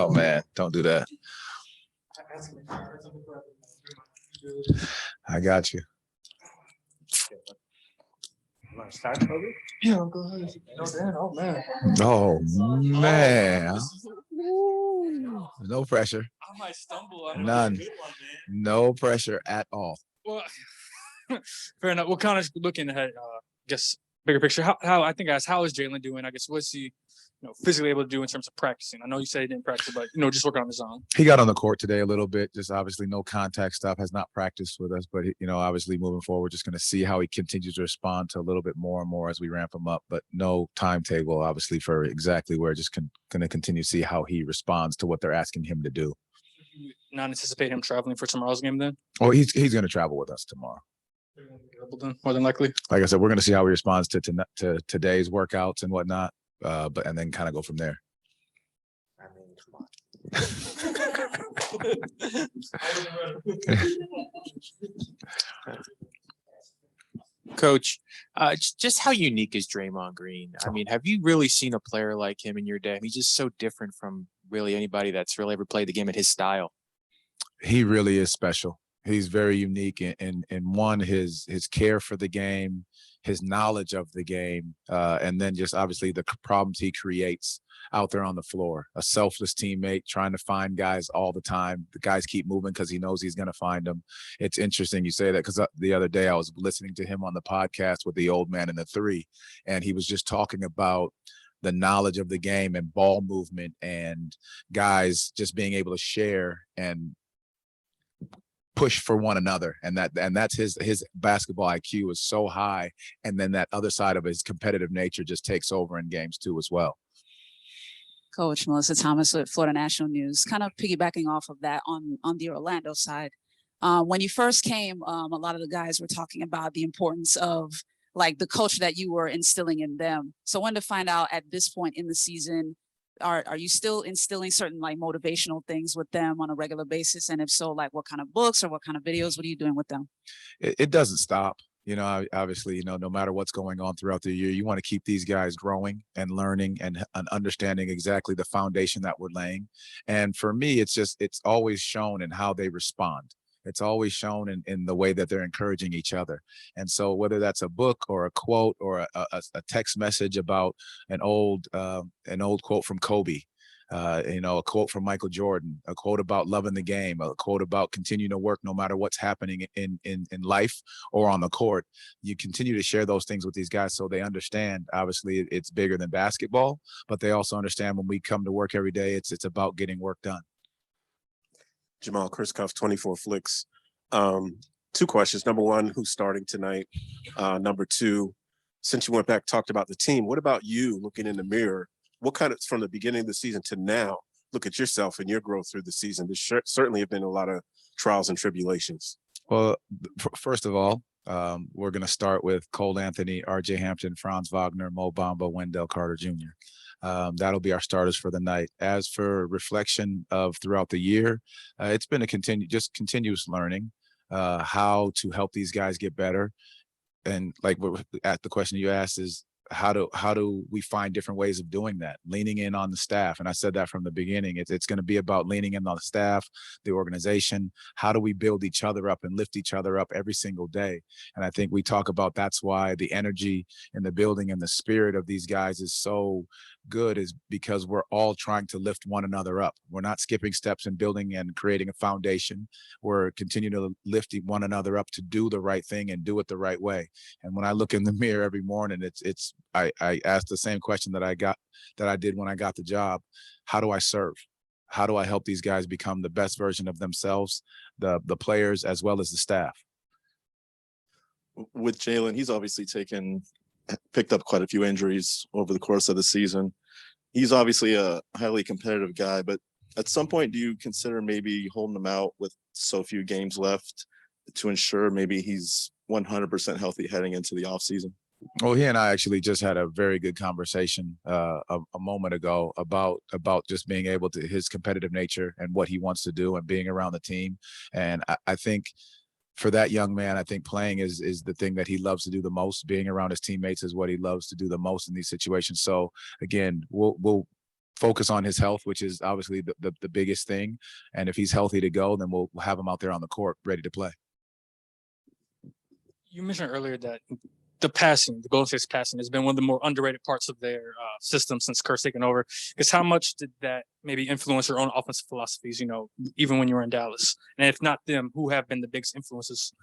Oh, man, don't do that. I got you. Want to start, Kobe? Yeah, go ahead. Oh, man. Oh, man. No pressure. I might stumble. None. No pressure at all. Well, fair enough. We're kind of looking ahead, I guess, bigger picture. How I think, guys, how is Jalen doing? I guess, what's he physically able to do in terms of practicing? I know you said he didn't practice, but, just working on his own. He got on the court today a little bit, just obviously no contact stuff, has not practiced with us, but, obviously moving forward, we're just going to see how he continues to respond to a little bit more and more as we ramp him up, but no timetable, obviously, for exactly where. Just going to continue to see how he responds to what they're asking him to do. Not anticipate him traveling for tomorrow's game then? Oh, he's going to travel with us tomorrow. More than likely. Like I said, we're going to see how he responds to today's workouts and whatnot, and then kind of go from there. I mean, come on. Coach, just how unique is Draymond Green? I mean, have you really seen a player like him in your day? He's just so different from really anybody that's really ever played the game at his style. He really is special. He's very unique in one, his care for the game, his knowledge of the game, and then just obviously the problems he creates out there on the floor. A selfless teammate, trying to find guys all the time. The guys keep moving because he knows he's going to find them. It's interesting you say that, because the other day I was listening to him on the podcast with the old man and the three, and he was just talking about the knowledge of the game and ball movement and guys just being able to share and push for one another, and that's his basketball IQ is so high, and then that other side of his competitive nature just takes over in games too as well. Coach Melissa Thomas with Florida National News, kind of piggybacking off of that on the Orlando side. When you first came, a lot of the guys were talking about the importance of like the culture that you were instilling in them. So I wanted to find out at this point in the season, are you still instilling certain like motivational things with them on a regular basis? And if so, like what kind of books or what kind of videos, what are you doing with them? It doesn't stop. Obviously, no matter what's going on throughout the year, you want to keep these guys growing and learning and understanding exactly the foundation that we're laying. And for me, it's always shown in how they respond. It's always shown in the way that they're encouraging each other. And so whether that's a book or a quote or a text message about an old quote from Kobe, a quote from Michael Jordan, a quote about loving the game, a quote about continuing to work no matter what's happening in life or on the court, you continue to share those things with these guys so they understand. Obviously, it's bigger than basketball, but they also understand when we come to work every day, it's about getting work done. Jamahl, Chris Cuff, 24 Flicks. Two questions. Number one, who's starting tonight? Number two, since you went back, talked about the team, what about you looking in the mirror? What kind of, from the beginning of the season to now, look at yourself and your growth through the season? There certainly have been a lot of trials and tribulations. Well, first of all, we're going to start with Cole Anthony, R.J. Hampton, Franz Wagner, Mo Bamba, Wendell Carter Jr. That'll be our starters for the night. As for reflection of throughout the year, it's been continuous learning, how to help these guys get better. And like at the question you asked is, how do we find different ways of doing that? Leaning in on the staff. And I said that from the beginning. It's going to be about leaning in on the staff, the organization. How do we build each other up and lift each other up every single day? And I think we talk about that's why the energy in the building and the spirit of these guys is so good, is because we're all trying to lift one another up. We're not skipping steps in building and creating a foundation. We're continuing to lift one another up to do the right thing and do it the right way. And when I look in the mirror every morning, I ask the same question that I did when I got the job. How do I serve? How do I help these guys become the best version of themselves, the players as well as the staff? With Jalen, he's obviously picked up quite a few injuries over the course of the season. He's obviously a highly competitive guy, but at some point, do you consider maybe holding him out with so few games left to ensure maybe he's 100% healthy heading into the offseason? Well, he and I actually just had a very good conversation a moment ago about just being able to, his competitive nature and what he wants to do and being around the team. And I think for that young man, I think playing is the thing that he loves to do the most. Being around his teammates is what he loves to do the most in these situations. So again, we'll focus on his health, which is obviously the biggest thing. And if he's healthy to go, then we'll have him out there on the court ready to play. You mentioned earlier that the Golden State's passing has been one of the more underrated parts of their system since Kerr's taken over. Because how much did that maybe influence your own offensive philosophies, even when you were in Dallas? And if not them, who have been the biggest influences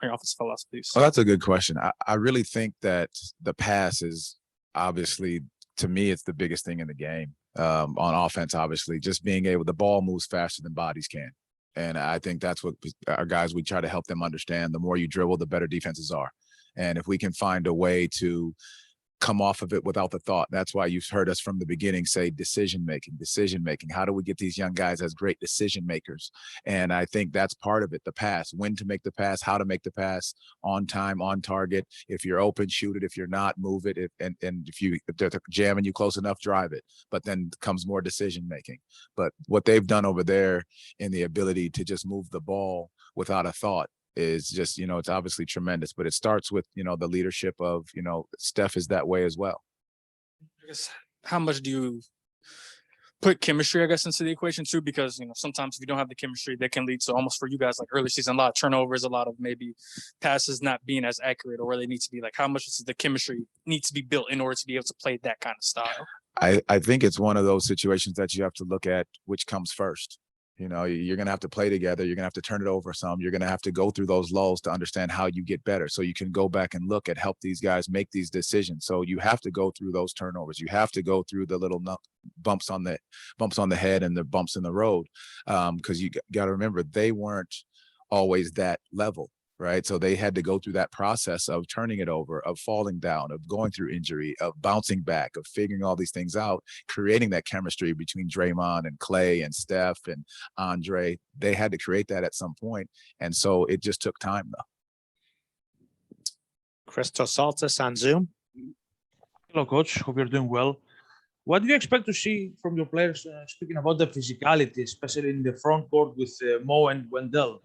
on your offensive philosophies? Well, that's a good question. I really think that the pass is obviously, to me, it's the biggest thing in the game. On offense, obviously, just being able, the ball moves faster than bodies can. And I think that's what our guys, we try to help them understand. The more you dribble, the better defenses are. And if we can find a way to come off of it without the thought, that's why you've heard us from the beginning say decision making. How do we get these young guys as great decision makers? And I think that's part of it, the pass, when to make the pass, how to make the pass, on time, on target. If you're open, shoot it. If you're not, move it. And if they're jamming you close enough, drive it. But then comes more decision making. But what they've done over there in the ability to just move the ball without a thought is just, it's obviously tremendous, but it starts with, the leadership of, Steph is that way as well. I guess, how much do you put chemistry, I guess, into the equation too? Because, sometimes if you don't have the chemistry, that can lead to, almost for you guys, like early season, a lot of turnovers, a lot of maybe passes not being as accurate or where they need to be. Like, how much does the chemistry need to be built in order to be able to play that kind of style? I think it's one of those situations that you have to look at which comes first. You're going to have to play together. You're going to have to turn it over some. You're going to have to go through those lulls to understand how you get better. So you can go back and look at help these guys make these decisions. So you have to go through those turnovers. You have to go through the little bumps on the head and the bumps in the road. Because you got to remember, they weren't always that level. Right. So they had to go through that process of turning it over, of falling down, of going through injury, of bouncing back, of figuring all these things out, creating that chemistry between Draymond and Clay and Steph and Andre. They had to create that at some point. And so it just took time, though. Christos Saltis on Zoom. Hello, Coach. Hope you're doing well. What do you expect to see from your players, speaking about the physicality, especially in the front court with Mo and Wendell?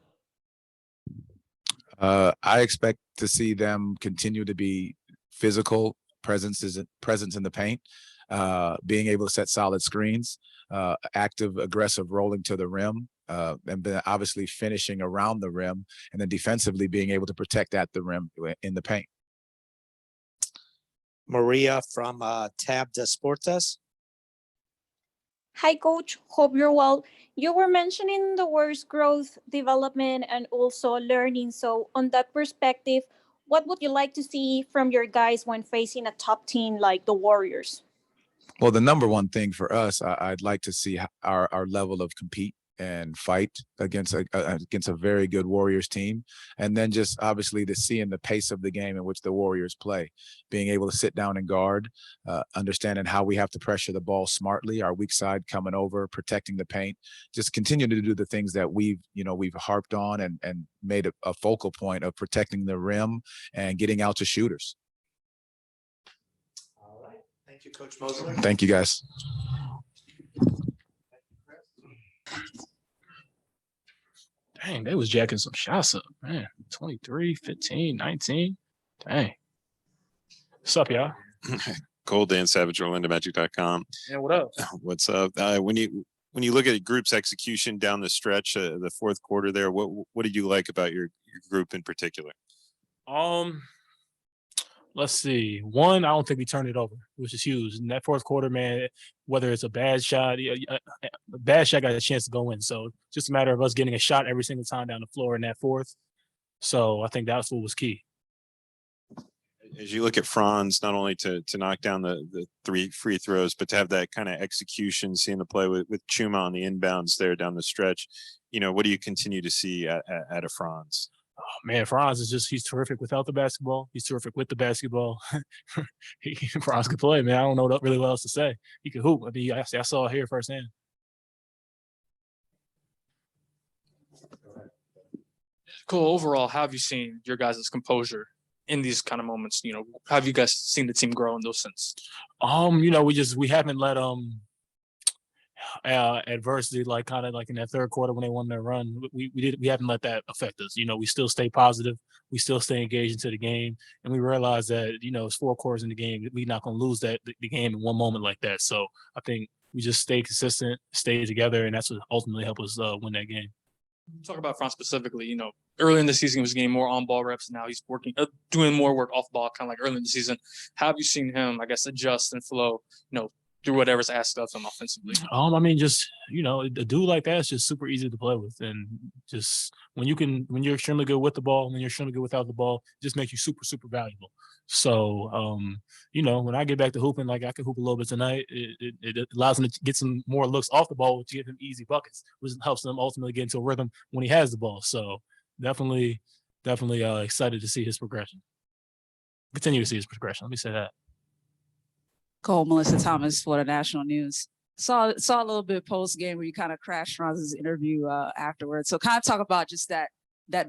I expect to see them continue to be physical presence in the paint, being able to set solid screens, active, aggressive rolling to the rim, and then obviously finishing around the rim, and then defensively being able to protect at the rim in the paint. Maria from Tab Desportes. Hi, Coach. Hope you're well. You were mentioning the words growth, development, and also learning. So, on that perspective, what would you like to see from your guys when facing a top team like the Warriors? Well, the number one thing for us, I'd like to see our level of compete and fight against a very good Warriors team. And then just obviously to see in the pace of the game in which the Warriors play, being able to sit down and guard, understanding how we have to pressure the ball smartly, our weak side coming over, protecting the paint, just continue to do the things that we've harped on and made a focal point of protecting the rim and getting out to shooters. All right. Thank you, Coach Mosley. Thank you, guys. Dang, they was jacking some shots up, man. 23, 15, 19. Dang. What's up, y'all? Cole Dan Savage, OrlandoMagic.com. Yeah, what up? What's up? When you look at group's execution down the stretch, the fourth quarter there, what did you like about your group in particular? Let's see. One, I don't think we turned it over, which is huge. In that fourth quarter, man, whether it's a bad shot got a chance to go in. So just a matter of us getting a shot every single time down the floor in that fourth. So I think that's what was key. As you look at Franz, not only to knock down the 3 free throws, but to have that kind of execution, seeing the play with Chuma on the inbounds there down the stretch, what do you continue to see at a Franz? Oh, man, Franz he's terrific without the basketball. He's terrific with the basketball. Franz could play, man. I don't know really what else to say. He could hoop. I mean, I saw it here firsthand. Cool. Overall, how have you seen your guys' composure in these kind of moments? How have you guys seen the team grow in those sense? We haven't let adversity, like kind of like in that third quarter when they won their run, we haven't let that affect us. We still stay positive, we still stay engaged into the game, and we realize that it's 4 quarters in the game, we're not going to lose the game in one moment like that. So I think we just stay consistent, stay together, and that's what ultimately helped us win that game. Talk about Franz specifically. Early in the season, he was getting more on-ball reps. Now he's working, doing more work off-ball, kind of like early in the season. How have you seen him, I guess, adjust and flow, do whatever's asked of him offensively? I mean, just a dude like that is just super easy to play with, and just when you're extremely good with the ball, when you're extremely good without the ball, it just makes you super, super valuable. So, when I get back to hooping, like I can hoop a little bit tonight, it allows him to get some more looks off the ball, which give him easy buckets, which helps him ultimately get into a rhythm when he has the ball. So, definitely excited to see his progression. Continue to see his progression. Let me say that. Cole, Melissa Thomas, Florida National News. Saw a little bit post game where you kind of crashed Franz's interview afterwards. So kind of talk about just that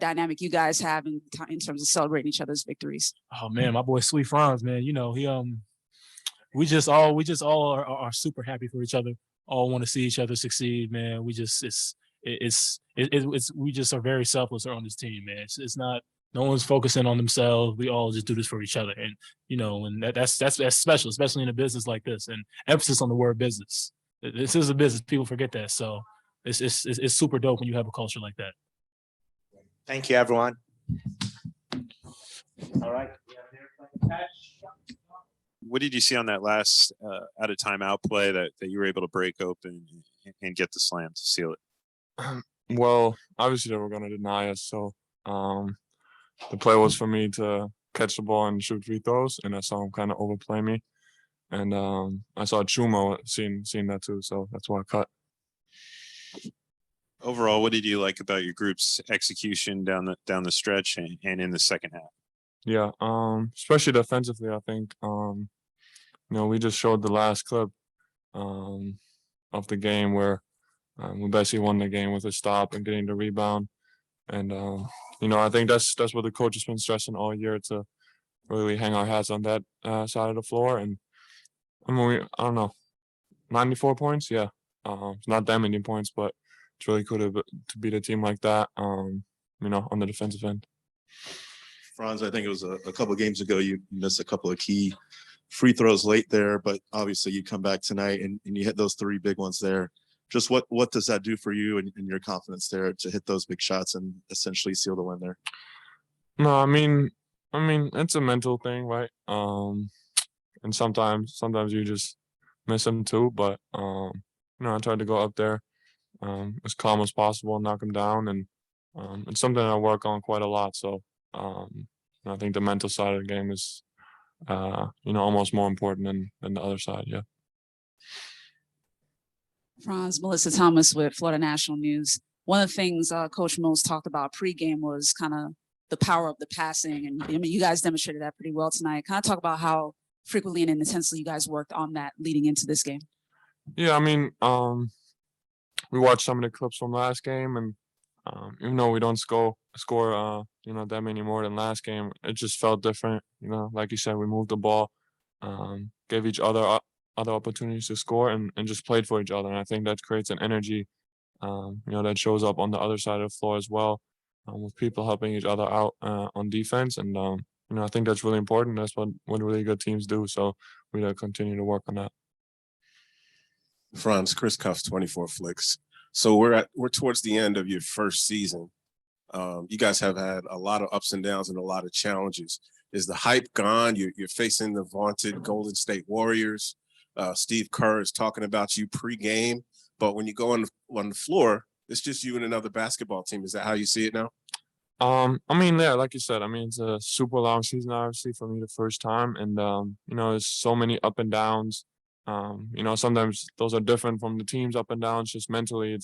dynamic you guys have in terms of celebrating each other's victories. Oh man, my boy Sweet Franz, man. We just all are super happy for each other. All want to see each other succeed, man. We just we just are very selfless on this team, man. It's not. No one's focusing on themselves. We all just do this for each other, and and that's special, especially in a business like this. And emphasis on the word business. This is a business. People forget that, so it's super dope when you have a culture like that. Thank you, everyone. All right. What did you see on that last out of timeout play that you were able to break open and get the slam to seal it? Well, obviously they were going to deny us, so the play was for me to catch the ball and shoot free throws, and I saw him kind of overplay me. And I saw Chuma seeing that too, so that's why I cut. Overall, what did you like about your group's execution down the stretch and in the second half? Yeah, especially defensively, I think we just showed the last clip of the game where we basically won the game with a stop and getting the rebound. And I think that's what the coach has been stressing all year, to really hang our hats on that side of the floor. And I mean, I don't know, 94 points, yeah, it's not that many points, but it's really cool to beat a team like that, on the defensive end. Franz, I think it was a couple of games ago, you missed a couple of key free throws late there, but obviously you come back tonight and you hit those three big ones there. Just what does that do for you and your confidence there to hit those big shots and essentially seal the win there? No, I mean, it's a mental thing, right? And sometimes you just miss them too, but I tried to go up there as calm as possible and knock them down, and it's something I work on quite a lot. So I think the mental side of the game is almost more important than the other side. Yeah. Franz, Melissa Thomas with Florida National News. One of the things Coach Mills talked about pregame was kind of the power of the passing, and I mean, you guys demonstrated that pretty well tonight. Kind of talk about how frequently and intensely you guys worked on that leading into this game. Yeah, I mean, we watched some of the clips from last game, and even though we don't score that many more than last game, it just felt different. Like you said, we moved the ball, gave each other opportunities to score, and just played for each other. And I think that creates an energy, that shows up on the other side of the floor as well, with people helping each other out on defense. And I think that's really important. That's what really good teams do. So we gotta continue to work on that. Franz, Chris Cuff's 24 Flicks. So we're towards the end of your first season. You guys have had a lot of ups and downs and a lot of challenges. Is the hype gone? You're facing the vaunted Golden State Warriors. Steve Kerr is talking about you pregame, but when you go on the floor, it's just you and another basketball team. Is that how you see it now? I mean, yeah, like you said, I mean, it's a super long season, obviously, for me the first time. And, there's so many up and downs. Sometimes those are different from the team's up and downs. Just mentally,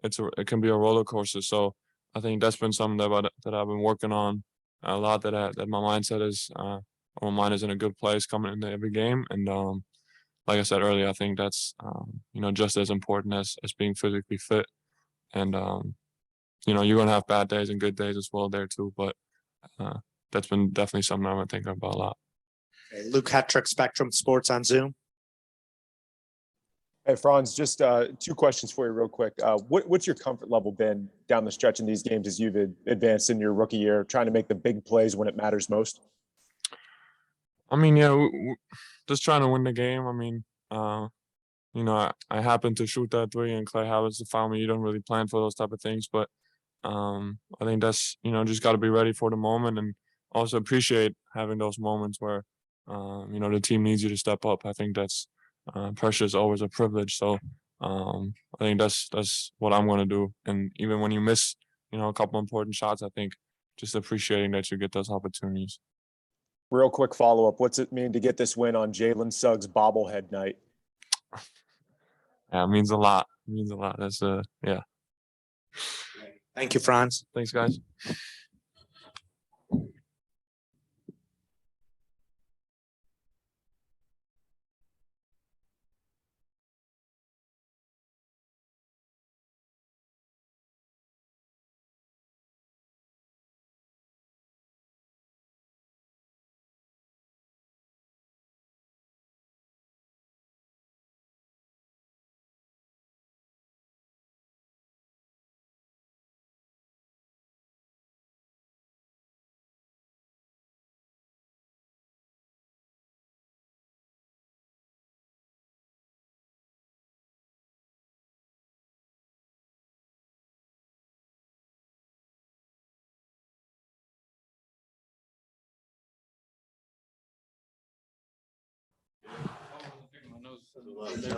it can be a roller coaster. So I think that's been something that I've been working on a lot, that my mindset is, my mind is in a good place coming into every game. And, like I said earlier, I think that's, just as important as being physically fit. And, you're going to have bad days and good days as well there too. But that's been definitely something I've been thinking about a lot. Okay, Luke Hetrick, Spectrum Sports on Zoom. Hey, Franz, just 2 questions for you real quick. What's your comfort level been down the stretch in these games as you've advanced in your rookie year, trying to make the big plays when it matters most? I mean, yeah, just trying to win the game. I mean, I happened to shoot that three and Clay happens to foul me. You don't really plan for those type of things, but I think that's, just got to be ready for the moment and also appreciate having those moments where, the team needs you to step up. I think that's pressure is always a privilege. So I think that's what I'm going to do. And even when you miss, a couple important shots, I think just appreciating that you get those opportunities. Real quick follow-up. What's it mean to get this win on Jalen Suggs bobblehead night? Yeah, it means a lot. It means a lot. That's yeah. Thank you, Franz. Thanks, guys.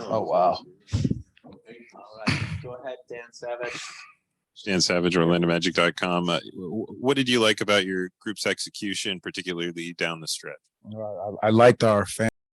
Oh, wow. All right, go ahead, Dan Savage. Dan Savage, OrlandoMagic.com. What did you like about your group's execution, particularly down the stretch? I liked our